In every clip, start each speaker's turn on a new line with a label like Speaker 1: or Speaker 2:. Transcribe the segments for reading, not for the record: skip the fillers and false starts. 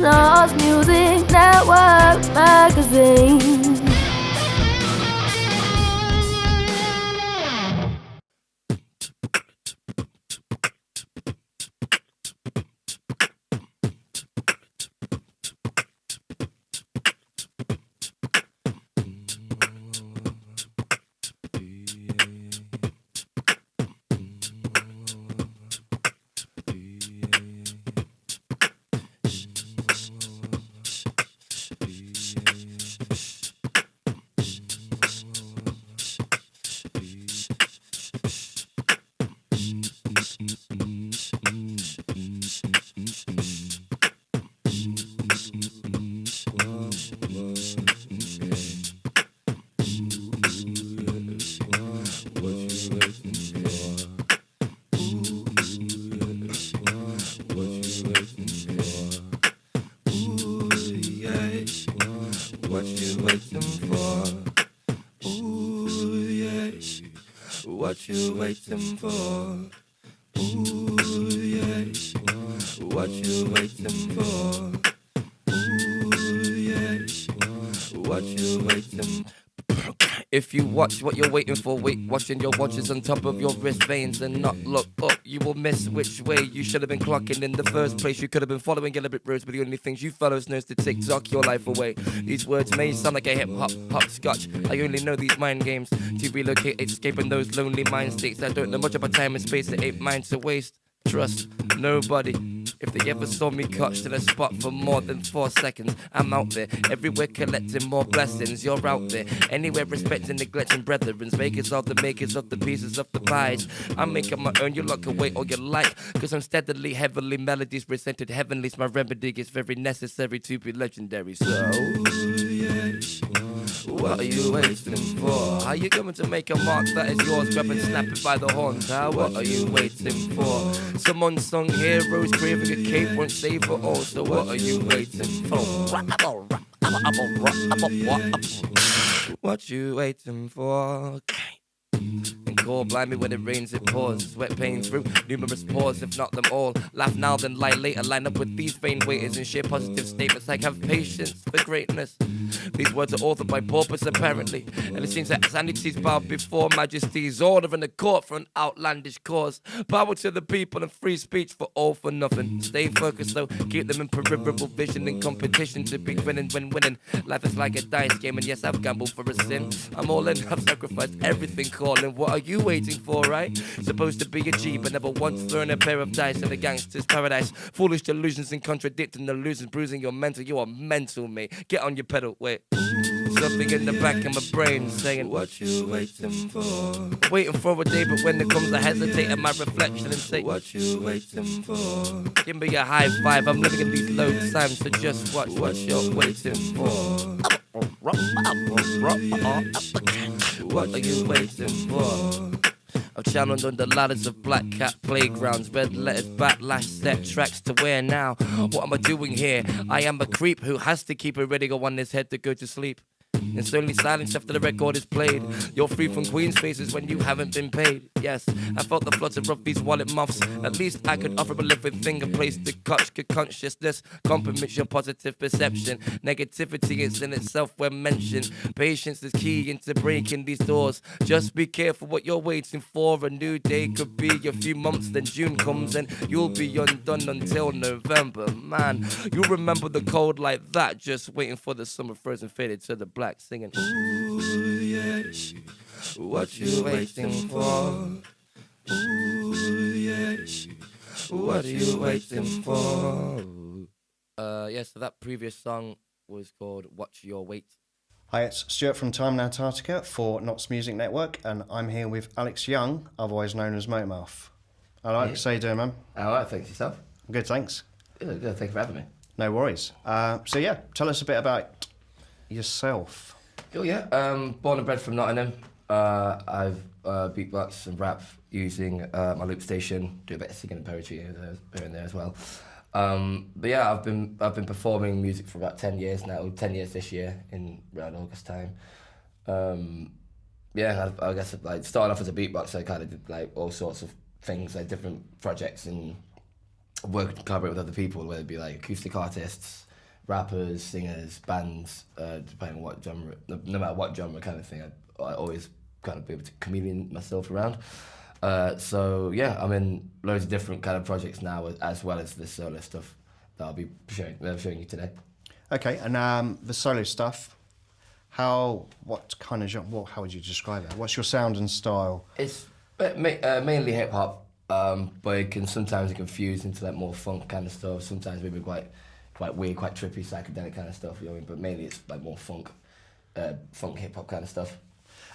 Speaker 1: Nos Music Network Magazine.
Speaker 2: What you waiting for? Ooh, yeah. What you waiting for? Ooh, yeah. What you waiting? If you watch what you're waiting for, wait, watching your watches on top of your wrist veins and not look up, you will miss which way you should have been clocking in the first place. You could have been following yellow brick roads, but the only things you follow is to TikTok your life away. These words may sound like a hip-hop hopscotch. I only know these mind games to relocate, escaping those lonely mind states. I don't know much about time and space, it ain't mine to waste. Trust nobody. If they ever saw me clutched in a spot for more than 4 seconds, I'm out there, everywhere collecting more blessings. You're out there, anywhere respecting, neglecting brethrens, makers of the pieces of the pies. I'm making my own, you lock away all you like, cause I'm steadily, heavily melodies presented heavenly's my remedy is very necessary to be legendary. So, what are you waiting for? How you going to make a mark that is yours? Grab and snap it by the horns, huh? What are you waiting for? Some unsung heroes craving a cape won't save it all. So what are you waiting for? What you waiting for? And call blind me when it rains, it pours. Sweat pain through numerous pores, if not them all. Laugh now, then lie later. Line up with these vain waiters and share positive statements like have patience for greatness. These words are authored by paupers apparently, and it seems that sanity's bowed before majesty's order in the court for an outlandish cause. Power to the people and free speech for all for nothing. Stay focused though, keep them in peripheral vision in competition to be winning when winning. Life is like a dice game, and yes, I've gambled for a sin. I'm all in, I've sacrificed everything calling. What are you waiting for, right? Supposed to be a G, but never once thrown a pair of dice in a gangster's paradise. Foolish delusions and contradicting illusions, bruising your mental. You are mental, mate. Get on your pedal, wait. Something in the back of my brain saying, what you waiting for? Waiting for a day, but when it comes I hesitate at my reflection and say, what you waiting for? Give me a high five, I'm living in these low times, so just watch what you're waiting for. What are you waiting for? I've channeled on the ladders of black cat playgrounds, red letters, backlash, set tracks to where now? What am I doing here? I am a creep who has to keep a radio on his head to go to sleep. It's only silence after the record is played. You're free from Queen's faces when you haven't been paid. Yes, I felt the flutter of these wallet muffs. At least I could offer a living thing, a place to catch good consciousness. Compliments your positive perception. Negativity is in itself when mentioned. Patience is key into breaking these doors. Just be careful what you're waiting for. A new day could be a few months, then June comes and you'll be undone until November. Man, you remember the cold like that, just waiting for the summer frozen faded to the black. Singing, ooh, yes, what you waiting for? Ooh, yes, what you waiting for? So that previous song was called Watch Your Wait.
Speaker 3: Hi, it's Stuart from Time Now Antarctica for Knots Music Network, and I'm here with Alex Young, otherwise known as Motormouf. Hello, Alex, how you doing, man?
Speaker 4: All right, thanks yourself.
Speaker 3: Good, thanks.
Speaker 4: Good, thank you for having me.
Speaker 3: No worries. Tell us a bit about yourself.
Speaker 4: Cool, yeah. Born and bred from Nottingham. I've beatbox and rap using my loop station. Do a bit of singing and poetry here and there as well. But yeah, I've been performing music for about 10 years now. 10 years this year in around August time. I guess like starting off as a beatboxer, I kind of did like all sorts of things, like different projects and work collaborate with other people, whether it be like acoustic artists, rappers, singers, bands, depending on what genre, no matter what genre kind of thing. I always kind of be able to chameleon myself around. So yeah, I'm in loads of different kind of projects now, as well as the solo stuff that I'll be showing you today.
Speaker 3: Okay, and the solo stuff, what kind of genre, how would you describe that? What's your sound and style?
Speaker 4: It's mainly hip hop, but it can sometimes be confused into like more funk kind of stuff. Sometimes maybe quite weird, quite trippy, psychedelic kind of stuff. You know what I mean? But mainly it's like more funk hip hop kind of stuff.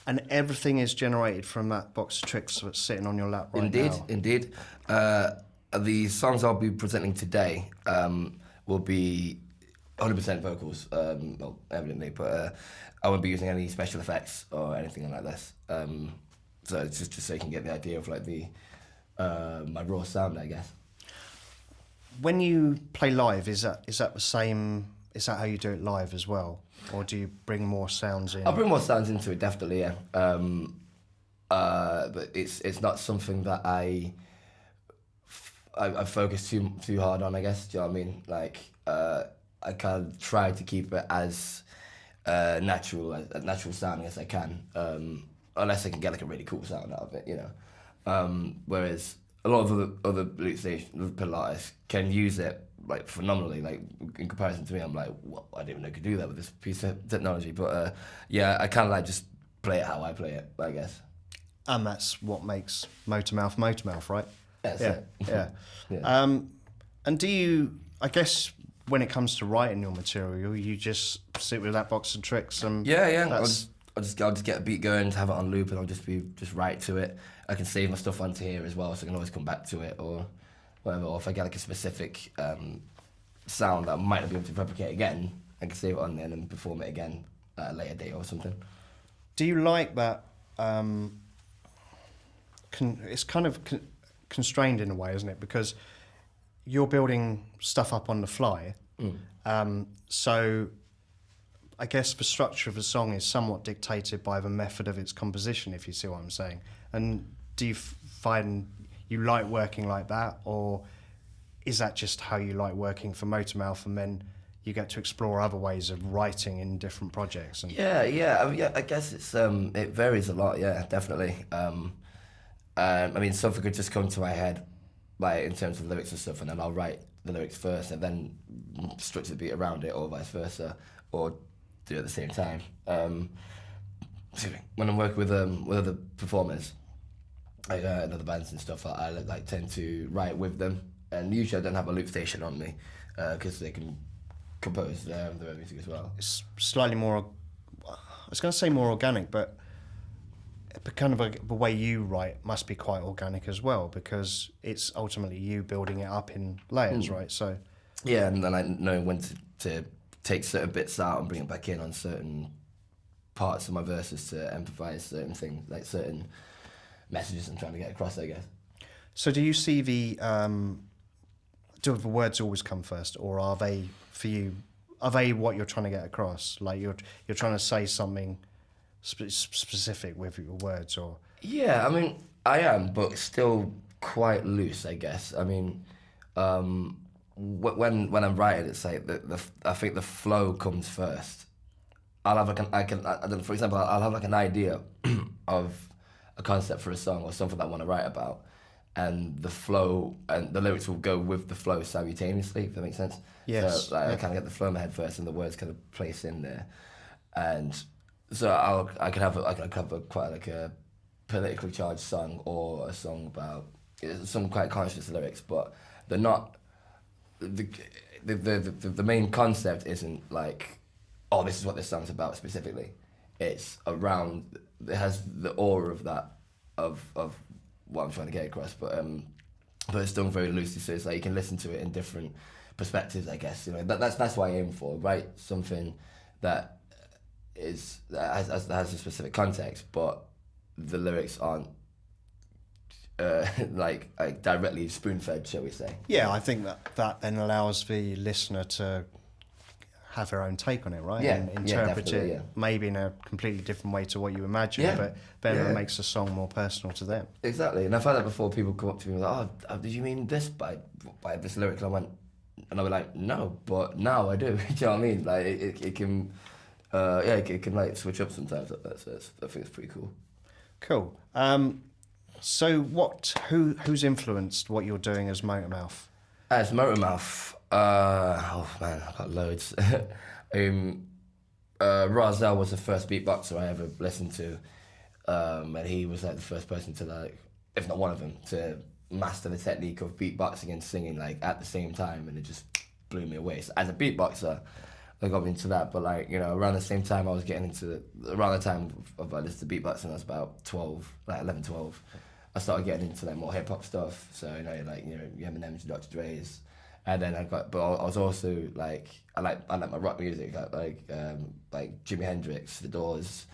Speaker 3: And everything is generated from that box of tricks that's sitting on your lap right now?
Speaker 4: Indeed. The songs I'll be presenting today will be 100% vocals, well, evidently, but I won't be using any special effects or anything like this. So it's just so you can get the idea of like my raw sound, I guess.
Speaker 3: When you play live, is that the same? Is that how you do it live as well, or do you bring more sounds in?
Speaker 4: I'll bring more sounds into it, definitely, yeah. But it's not something that I focus too hard on, I guess. Do you know what I mean? Like I kind of try to keep it as natural sounding as I can, unless I can get like a really cool sound out of it, you know. Whereas a lot of other pedal artists can use it like phenomenally. Like in comparison to me, I'm like, what? I didn't even know I could do that with this piece of technology. But yeah, I kind of like just play it how I play it, I guess.
Speaker 3: And that's what makes Motormouf, right?
Speaker 4: That's
Speaker 3: yeah,
Speaker 4: it.
Speaker 3: yeah.
Speaker 4: Yeah.
Speaker 3: And do you? I guess when it comes to writing your material, you just sit with that box of tricks and
Speaker 4: Yeah. I'll just get a beat going, have it on loop, and I'll just write to it. I can save my stuff onto here as well, so I can always come back to it or whatever. Or if I get like a specific sound that I might not be able to replicate again, I can save it on there and then perform it again at a later date or something.
Speaker 3: Do you like that? It's kind of constrained in a way, isn't it? Because you're building stuff up on the fly. So I guess the structure of the song is somewhat dictated by the method of its composition, if you see what I'm saying. And do you find you like working like that, or is that just how you like working for Motormouf, and then you get to explore other ways of writing in different projects? And
Speaker 4: Yeah. I guess it's it varies a lot. Yeah, definitely. I mean, something could just come to my head, like in terms of lyrics and stuff, and then I'll write the lyrics first, and then structure the beat around it, or vice versa, or do it at the same time. When I'm working with other performers, like in other bands and stuff, I like tend to write with them, and usually I don't have a loop station on me because they can compose their own music as well.
Speaker 3: it's slightly more, I was going to say more organic, but kind of the way you write must be quite organic as well, because it's ultimately you building it up in layers, right? So
Speaker 4: yeah, and then I know when to take certain bits out and bring it back in on certain parts of my verses to emphasize certain things, like certain messages I'm trying to get across, I guess.
Speaker 3: So do you see do the words always come first, or are they, for you, are they what you're trying to get across? Like you're trying to say something specific with your words, or?
Speaker 4: Yeah, I mean, I am, but still quite loose, I guess. I mean, when I'm writing, it's like I think the flow comes first. I'll have like for example, I'll have like an idea of a concept for a song or something that I want to write about, and the flow and the lyrics will go with the flow simultaneously, if that makes sense.
Speaker 3: Yes.
Speaker 4: So like, I kind of get the flow in my head first, and the words kind of place in there, and so I could have quite like a politically charged song, or a song about some quite conscious lyrics, but they're not. The main concept isn't like, oh, this is what this song's about specifically. It's around. It has the aura of that, of what I'm trying to get across, but it's done very loosely, so it's like you can listen to it in different perspectives, I guess. You know, that's what I aim for. Write something that has a specific context, but the lyrics aren't like directly spoon-fed, shall we say.
Speaker 3: Yeah, I think that then allows the listener to have their own take on it, right?
Speaker 4: Yeah,
Speaker 3: And
Speaker 4: yeah,
Speaker 3: interpret
Speaker 4: definitely,
Speaker 3: it
Speaker 4: yeah.
Speaker 3: maybe in a completely different way to what you imagine,
Speaker 4: Yeah,
Speaker 3: but then
Speaker 4: yeah.
Speaker 3: it makes the song more personal to them.
Speaker 4: Exactly, and I've had that before. People come up to me and like, "Oh, did you mean this by this lyric?" And I went, and I'll be like, "No, but now I do." Do you know what I mean? Like it can, it can like switch up sometimes like that. So I think it's pretty cool.
Speaker 3: Cool. So who's influenced what you're doing as Motormouf?
Speaker 4: As Motormouf, oh man, I've got loads. Razel was the first beatboxer I ever listened to, and he was like the first person to like, if not one of them, to master the technique of beatboxing and singing like at the same time, and it just blew me away. So as a beatboxer, I got into that, but like, you know, around the same time I was getting into, around the time of I listened to beatboxing, I was about 12, like 11, 12. I started getting into like more hip hop stuff, so you know, like, you know, Eminem's, Dr. Dre's, and then I was also like, I like my rock music, like Jimi Hendrix, The Doors,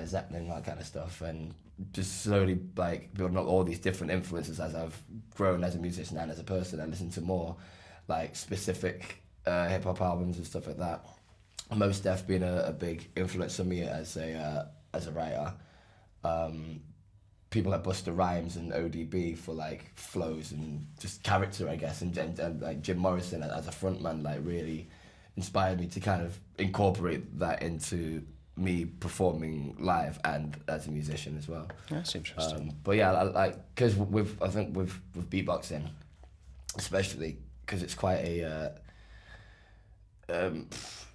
Speaker 4: Zeppelin, that kind of stuff, and just slowly like building up all these different influences as I've grown as a musician and as a person. I listen to more like specific hip hop albums and stuff like that. Mos Def being a big influence on me as a writer. People like Busta Rhymes and ODB for like flows and just character, I guess, and like Jim Morrison as a frontman, like really inspired me to kind of incorporate that into me performing live and as a musician as well.
Speaker 3: That's interesting.
Speaker 4: But yeah, because I think with beatboxing, especially because it's quite a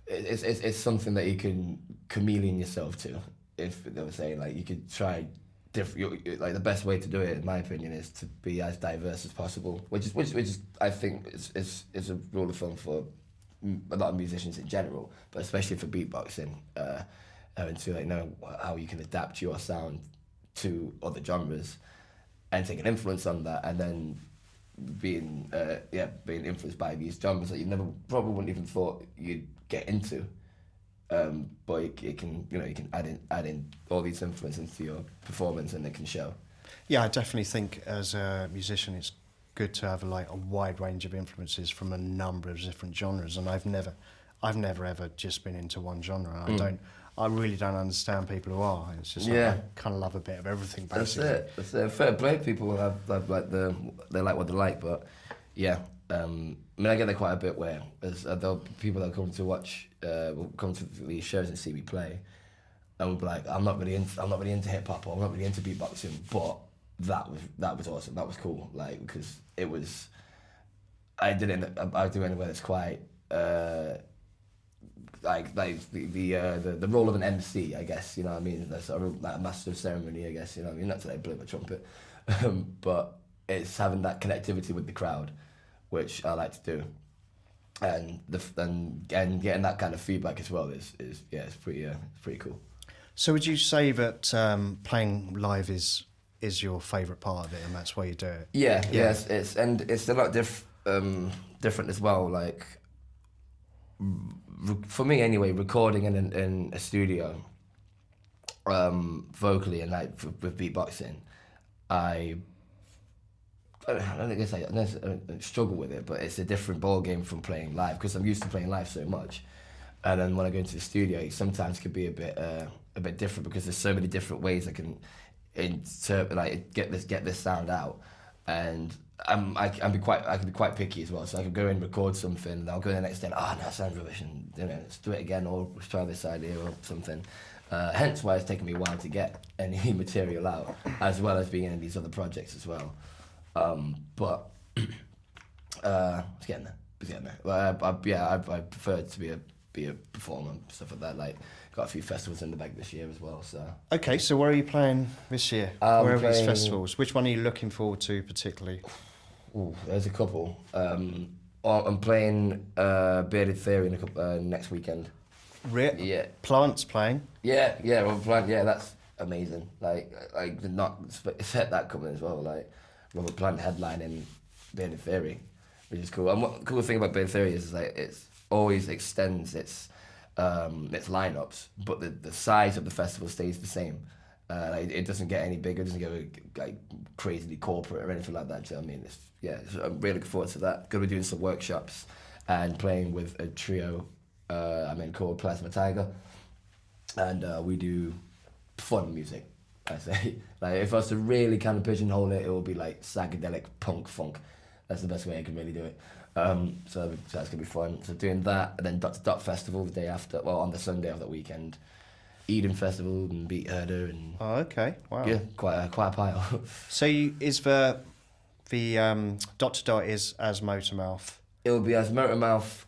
Speaker 4: it's something that you can chameleon yourself to. If they were saying like you could try different, like the best way to do it, in my opinion, is to be as diverse as possible, which is I think is a rule of thumb for a lot of musicians in general, but especially for beatboxing, and to like know how you can adapt your sound to other genres and take an influence on that, and then being influenced by these genres that you never probably wouldn't even thought you'd get into. But it can, you know, you can add in all these influences into your performance, and it can show.
Speaker 3: Yeah, I definitely think as a musician, it's good to have like a wide range of influences from a number of different genres. And I've never ever just been into one genre. I really don't understand people who are. It's just like, I kind of love a bit of everything. Basically,
Speaker 4: That's it. Fair play. People have like they like what they like, but yeah. I mean, I get there quite a bit where there'll be people that come to watch, will come to these shows and see me play, and will be like, I'm not really into hip hop, or I'm not really into beatboxing, but that was awesome. That was cool, like, because it was. I do anywhere that's quite like the role of an MC, I guess, you know what I mean. That's sort of like a master of ceremony, I guess, you know what I mean. Not to like blow my trumpet, but it's having that connectivity with the crowd, which I like to do, and getting that kind of feedback as well is it's pretty cool.
Speaker 3: So would you say that playing live is your favourite part of it, and that's why you do it?
Speaker 4: Yeah. It's a lot different as well. Like for me anyway, recording in a studio, vocally and like with beatboxing, I don't think I struggle with it, but it's a different ball game from playing live, because I'm used to playing live so much, and then when I go into the studio, it sometimes could be a bit different, because there's so many different ways I can get this sound out, and I can be quite picky as well. So I could go and record something, and I'll go the next day, no, that sounds rubbish, and you know, let's do it again, or let's try this idea or something. Hence why it's taken me a while to get any material out, as well as being in these other projects as well. But it's getting there. I prefer to be a performer and stuff like that. Like, got a few festivals in the bag this year as well. So
Speaker 3: okay, so where are you playing this year? Where are these festivals? Which one are you looking forward to particularly?
Speaker 4: Ooh, there's a couple. I'm playing Bearded Theory next weekend. Yeah.
Speaker 3: Plant's playing.
Speaker 4: Yeah. Well, Plant. Yeah, that's amazing. Like I did not expect that coming as well. Like Robert Plant headlining Bearded Theory, which is cool. And what the cool thing about Bearded Theory is like it's always extends its lineups, but the size of the festival stays the same. Like, it doesn't get any bigger. It doesn't go like crazily corporate or anything like that. Do you know what I mean? I'm really looking forward to that. Going to be doing some workshops and playing with a trio I'm in called Plasma Tiger, and we do fun music. I say, like if I was to really kind of pigeonhole it, it will be like psychedelic punk funk. That's the best way I can really do it. So that's gonna be fun. So doing that, and then Dot to Dot Festival the day after. Well, on the Sunday of that weekend, Eden Festival and Beat Herder and.
Speaker 3: Oh, okay. Wow.
Speaker 4: Yeah, quite a pile.
Speaker 3: So is the Dot to Dot is as Motormouf?
Speaker 4: It will be as Motormouf.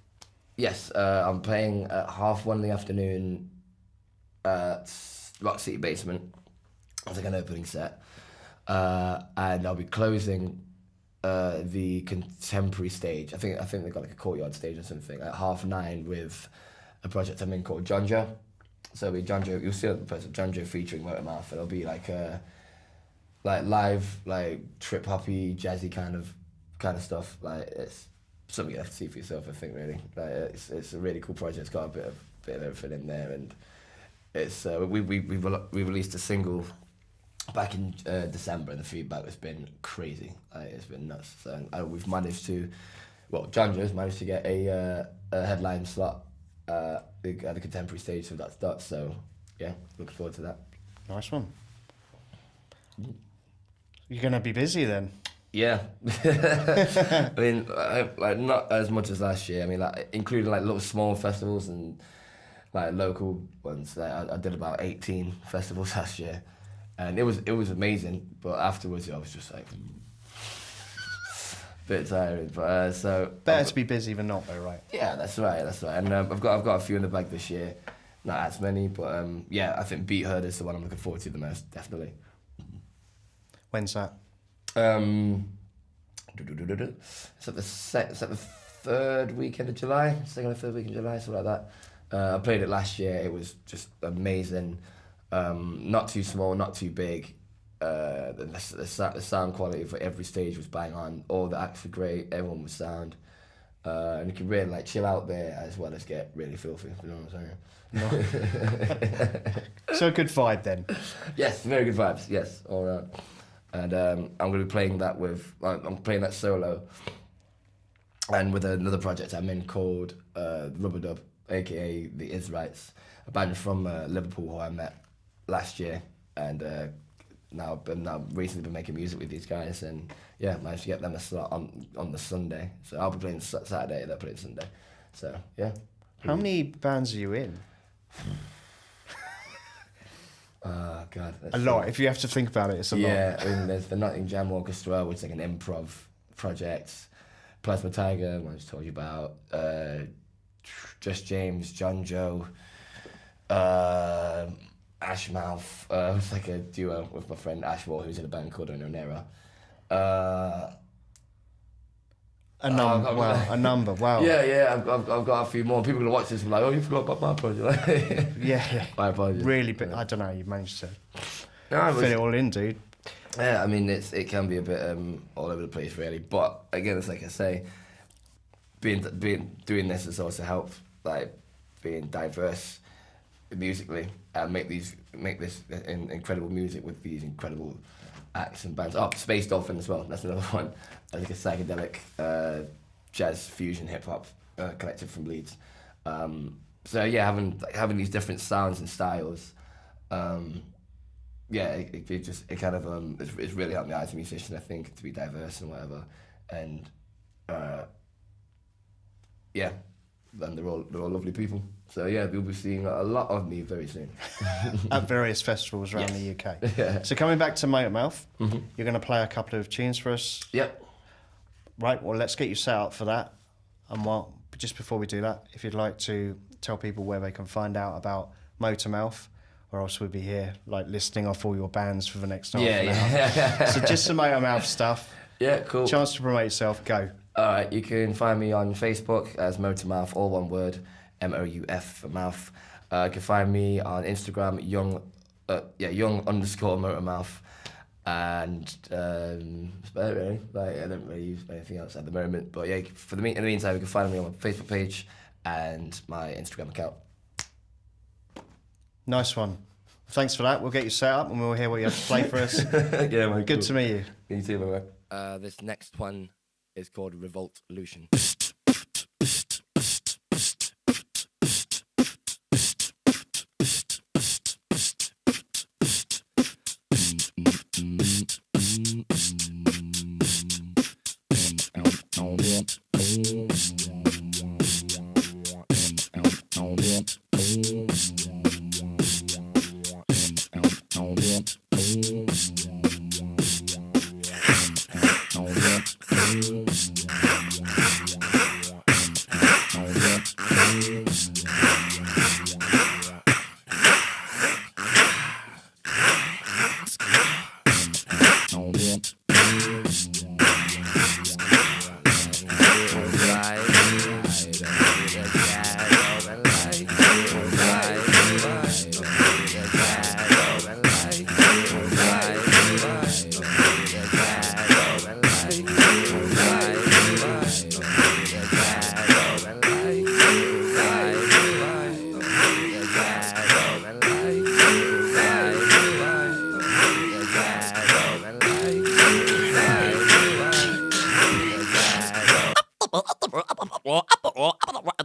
Speaker 4: Yes, I'm playing at 1:30 in the afternoon at Rock City Basement. It's like an opening set, and I'll be closing the contemporary stage. I think they've got like a courtyard stage or something at 9:30 with a project I'm in called John Joe. So it'll be John Joe. You'll see the person John Joe featuring Motormouf. It'll be like live, like trip hoppy, jazzy kind of stuff. Like it's something you have to see for yourself. I think really, like it's a really cool project. It's got a bit of everything in there, and it's we released a single back in December, and the feedback has been crazy. Like, it's been nuts. So we've managed to, John Joe's managed to get a headline slot at the contemporary stage, so that's that. So yeah, looking forward to that.
Speaker 3: Nice one. You're gonna be busy then.
Speaker 4: Yeah, I mean, like not as much as last year. I mean, like including like little small festivals and like local ones. Like, I did about 18 festivals last year, and it was amazing. But afterwards, I was just like a bit tired. But so
Speaker 3: Better to be busy than not, though, right?
Speaker 4: yeah, that's right. And I've got a few in the bag this year. Not as many, but yeah, I think Beat Herd is the one I'm looking forward to the most, definitely.
Speaker 3: When's that?
Speaker 4: It's at the third weekend of July, second or third weekend of July, something like that. I played it last year. It was just amazing. Not too small, not too big. The sound quality for every stage was bang on. All the acts were great. Everyone was sound. And you can really like chill out there as well as get really filthy. You know what I'm saying?
Speaker 3: So a good vibe then.
Speaker 4: Yes, very good vibes. Yes, all around. And I'm going to be playing that I'm playing that solo, and with another project I'm in called Rubber Dub, aka the Israelites, a band from Liverpool who I met last year, and now recently been making music with these guys, and yeah, managed to get them a slot on the Sunday. So I'll be playing Saturday, they're playing Sunday. So yeah.
Speaker 3: How many bands are you in?
Speaker 4: Oh God,
Speaker 3: A lot. If you have to think about it, it's a lot.
Speaker 4: Yeah, I mean, there's the Nottingham Jam Orchestra, which is like an improv project. Plasma Tiger, I just told you about. Just James, John Joe, Ashmouth. It's like a duo with my friend Ashmore, who's in a band called Ononera.
Speaker 3: A number. Wow.
Speaker 4: Yeah. I've got a few more. People gonna watch this and be like, oh, you forgot about my project.
Speaker 3: Yeah.
Speaker 4: My apologies.
Speaker 3: Really, but I don't know. You managed to
Speaker 4: No,
Speaker 3: fit it all in, dude.
Speaker 4: Yeah, I mean, it can be a bit all over the place, really. But again, it's like I say, doing this has also helped, like being diverse musically, and make this incredible music with these incredible acts and bands. Oh, Space Dolphin as well. That's another one. I think a psychedelic jazz fusion hip hop collective from Leeds. So yeah, having these different sounds and styles. Yeah, it kind of it's really helped me out as a musician, I think, to be diverse and whatever, and yeah, and they're all lovely people. So yeah, you'll be seeing a lot of me very soon
Speaker 3: at various festivals around the UK.
Speaker 4: Yeah.
Speaker 3: So coming back to Motormouf, you're going to play a couple of tunes for us.
Speaker 4: Yep.
Speaker 3: Right. Well, let's get you set up for that. And just before we do that, if you'd like to tell people where they can find out about Motormouf, or else we'll be here like listing off all your bands for the next half an hour. So just some Motormouf stuff.
Speaker 4: Yeah, cool.
Speaker 3: Chance to promote yourself. Go.
Speaker 4: All right, you can find me on Facebook as Motormouf, all one word, MOUF for mouth. You can find me on Instagram, young_Motormouf. And that's about it, really. Like, I don't really use anything else at the moment. But yeah, in the meantime, you can find me on my Facebook page and my Instagram account.
Speaker 3: Nice one. Thanks for that. We'll get you set up and we'll hear what you have to play for us.
Speaker 4: Yeah, man.
Speaker 3: Good to meet you.
Speaker 4: You too, my man.
Speaker 2: This next one is called Revoltlution.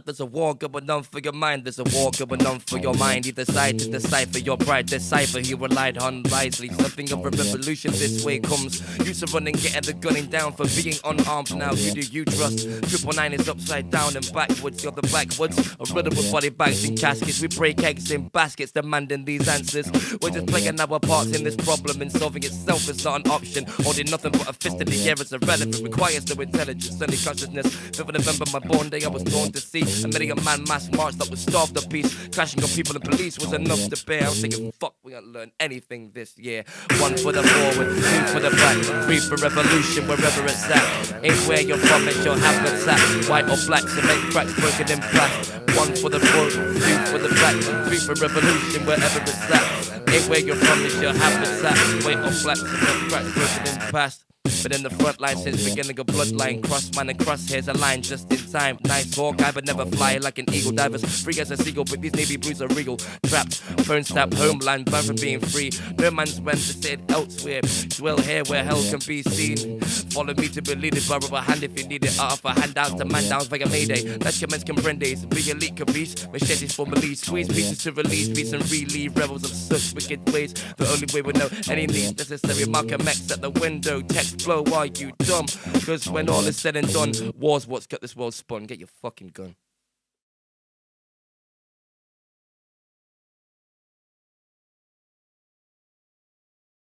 Speaker 2: There's a war going on for your mind, there's a war going on for your mind. Either side to decipher your pride, decipher he relied on wisely. Something of a revolution this way comes. Used to running, getting the gunning down for being unarmed. Now who do you trust? 999 is upside down and backwards. You're the backwoods, a riddle with body bags and caskets. We break eggs in baskets, demanding these answers. We're just playing our parts in this problem, and solving itself is not an option. Holding nothing but a fist in the air is irrelevant. Requires no intelligence, only consciousness. 5th of November, my born day, I was torn to see a million man mass march that was starved of peace. Clashing of people and police was enough to bear. I was thinking, fuck, we ain't learned anything this year. 1 for the forward, 2 for the back, 3 for revolution wherever it's at. Ain't where you're from, it's your habitat. White or black, cement cracks broken in past. 1 for the forward, 2 for the back, 3 for revolution wherever it's at. Ain't where you're from, it's your habitat. White or black, cement cracks broken in past. But in the front line since beginning of bloodline. Crossman and crosshairs align just in time. Nice Hawkeye but never fly like an eagle. Divers free as a seagull, but these navy blues are real. Trapped, phones tap, homeland, bound from being free. No man's went to sit elsewhere. Dwell here where hell can be seen. Follow me to be leaded, borrow a hand if you need it. Offer handouts to man downs via Mayday. Let's commence comprendes. Be elite capiche. Machetes for Malise. Squeeze pieces to release. Beats and relieve rebels of such wicked ways. The only way we know any needs necessary. Malcolm X at the window. Text blow, are you dumb? Cause when all is said and done, war's what's got this world spun. Get your fucking gun.